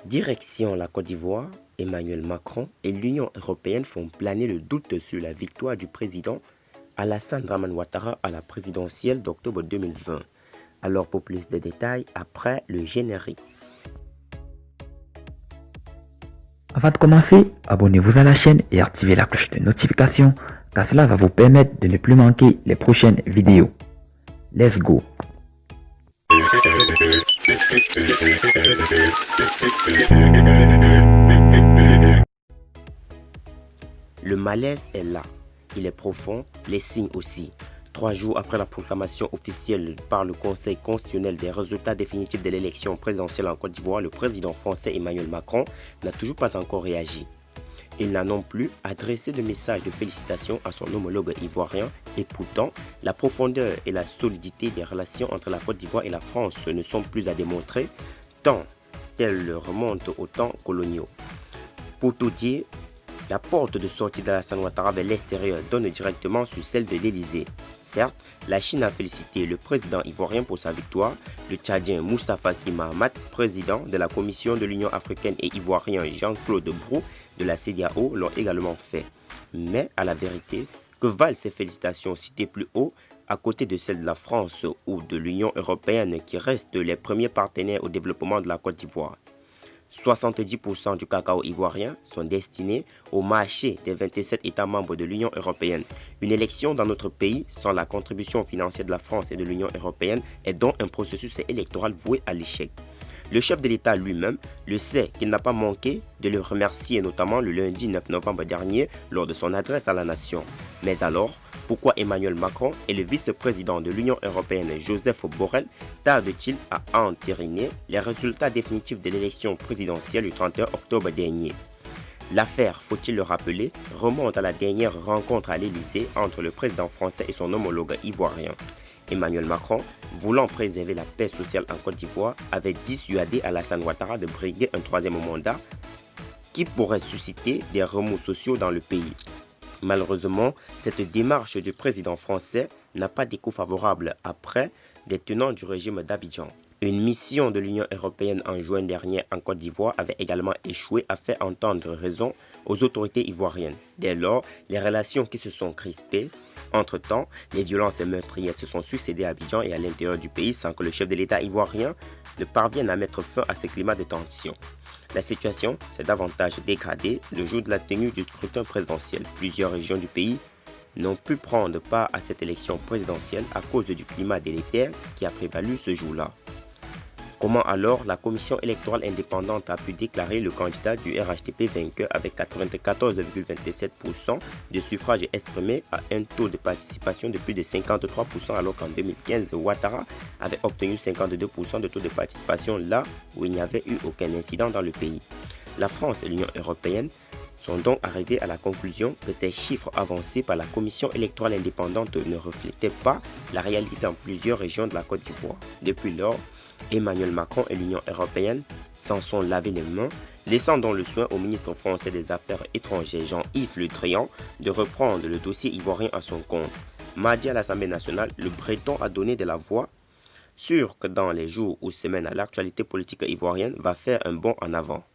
Direction la Côte d'Ivoire, Emmanuel Macron et l'Union européenne font planer le doute sur la victoire du président Alassane Dramane Ouattara à la présidentielle d'octobre 2020. Alors pour plus de détails, après le générique. Avant de commencer, abonnez-vous à la chaîne et activez la cloche de notification car cela va vous permettre de ne plus manquer les prochaines vidéos. Let's go! Le malaise est là, il est profond, les signes aussi. 3 jours après la proclamation officielle par le Conseil constitutionnel des résultats définitifs de l'élection présidentielle en Côte d'Ivoire, le président français Emmanuel Macron n'a toujours pas encore réagi. Il n'a non plus adressé de message de félicitations à son homologue ivoirien et pourtant, la profondeur et la solidité des relations entre la Côte d'Ivoire et la France ne sont plus à démontrer, tant elles remontent aux temps coloniaux. Pour tout dire, la porte de sortie d'Alassane Ouattara vers l'extérieur donne directement sur celle de l'Élysée. Certes, la Chine a félicité le président ivoirien pour sa victoire, le Tchadien Moussa Faki Mahamat, président de la Commission de l'Union africaine et ivoirien Jean-Claude Brou de la CEDEAO l'ont également fait. Mais à la vérité, que valent ces félicitations citées plus haut à côté de celles de la France ou de l'Union européenne qui restent les premiers partenaires au développement de la Côte d'Ivoire? 70% du cacao ivoirien sont destinés au marché des 27 États membres de l'Union européenne. Une élection dans notre pays sans la contribution financière de la France et de l'Union européenne est donc un processus électoral voué à l'échec. Le chef de l'État lui-même le sait qu'il n'a pas manqué de le remercier, notamment le lundi 9 novembre dernier lors de son adresse à la nation. Mais alors, pourquoi Emmanuel Macron et le vice-président de l'Union européenne Joseph Borrell tardent-ils à entériner les résultats définitifs de l'élection présidentielle du 31 octobre dernier? L'affaire, faut-il le rappeler, remonte à la dernière rencontre à l'Élysée entre le président français et son homologue ivoirien. Emmanuel Macron, voulant préserver la paix sociale en Côte d'Ivoire, avait dissuadé Alassane Ouattara de briguer un troisième mandat qui pourrait susciter des remous sociaux dans le pays. Malheureusement, cette démarche du président français n'a pas d'écho favorable après des tenants du régime d'Abidjan. Une mission de l'Union européenne en juin dernier en Côte d'Ivoire avait également échoué à faire entendre raison aux autorités ivoiriennes. Dès lors, les relations qui se sont crispées. Entre-temps, les violences meurtrières se sont succédées à Abidjan et à l'intérieur du pays sans que le chef de l'État ivoirien ne parvienne à mettre fin à ce climat de tension. La situation s'est davantage dégradée le jour de la tenue du scrutin présidentiel. Plusieurs régions du pays n'ont pu prendre part à cette élection présidentielle à cause du climat délétère qui a prévalu ce jour-là. Comment alors la commission électorale indépendante a pu déclarer le candidat du RHDP vainqueur avec 94,27% de suffrages exprimés à un taux de participation de plus de 53% alors qu'en 2015, Ouattara avait obtenu 52% de taux de participation là où il n'y avait eu aucun incident dans le pays? La France et l'Union européenne sont donc arrivés à la conclusion que ces chiffres avancés par la commission électorale indépendante ne reflétaient pas la réalité dans plusieurs régions de la Côte d'Ivoire. Depuis lors, Emmanuel Macron et l'Union européenne s'en sont lavé les mains, laissant donc le soin au ministre français des Affaires étrangères Jean-Yves Le Drian de reprendre le dossier ivoirien à son compte. Mardi à l'Assemblée nationale, le Breton a donné de la voix, sûr que dans les jours ou semaines, l'actualité politique ivoirienne va faire un bond en avant.